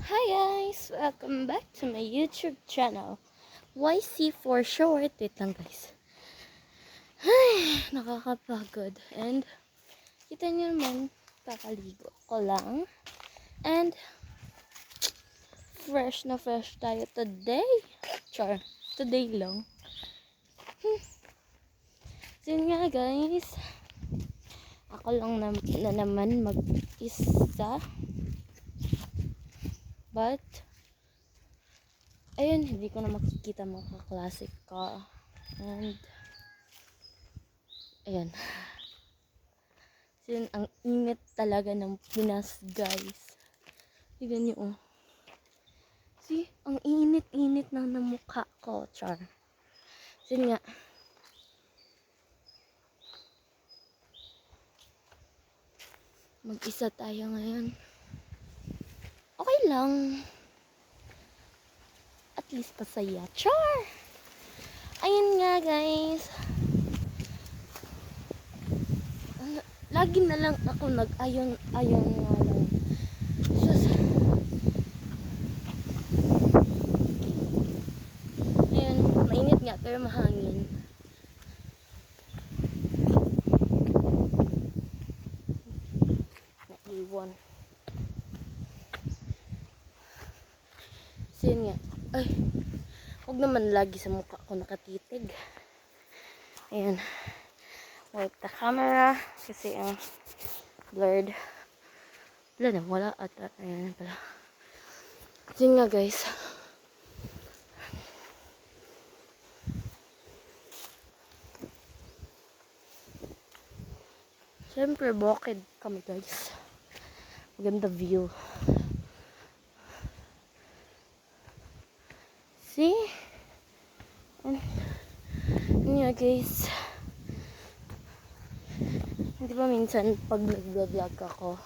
Hi guys! Welcome back to my YouTube channel. YC for short. Wait lang guys. Ay, nakakapagod. And, kita niyo naman, kakaligo ko lang. And, fresh na fresh tayo today. Char, today lang. So yun nga guys. Ako lang na naman mag-isa. But, ayun, hindi ko na makikita mga kaklase ko. And, ayan. So, yun, ang init talaga ng Pinas, guys. Tignan nyo, oh. See, ang init-init ng mukha ko, char. So, yun nga. Mag-isa tayo ngayon. Okay lang. At least pasaya. Char! Ayun nga, guys. Lagi na lang ako nag-ayon nga lang. Sus. Ayun, mainit nga pero mahangin. Naiwan. So yun nga. Ay, huwag naman lagi sa mukha ko nakatitig. Ayan. Wipe the camera kasi ang blurred. Wala na, wala ata. Ayan pala. Yun nga guys. Siyempre, bukid kami guys. Maganda view. See? And, yun nga guys. Di ba minsan pag nag-vlog ako,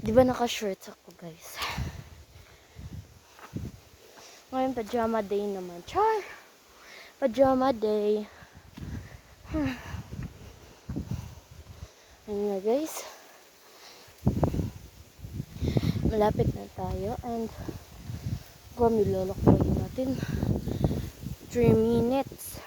di ba naka-shorts ako guys? Ngayon pajama day naman. Char! Pajama day. Ayun nga guys. Malapit na tayo and milolok natin 3 minutes.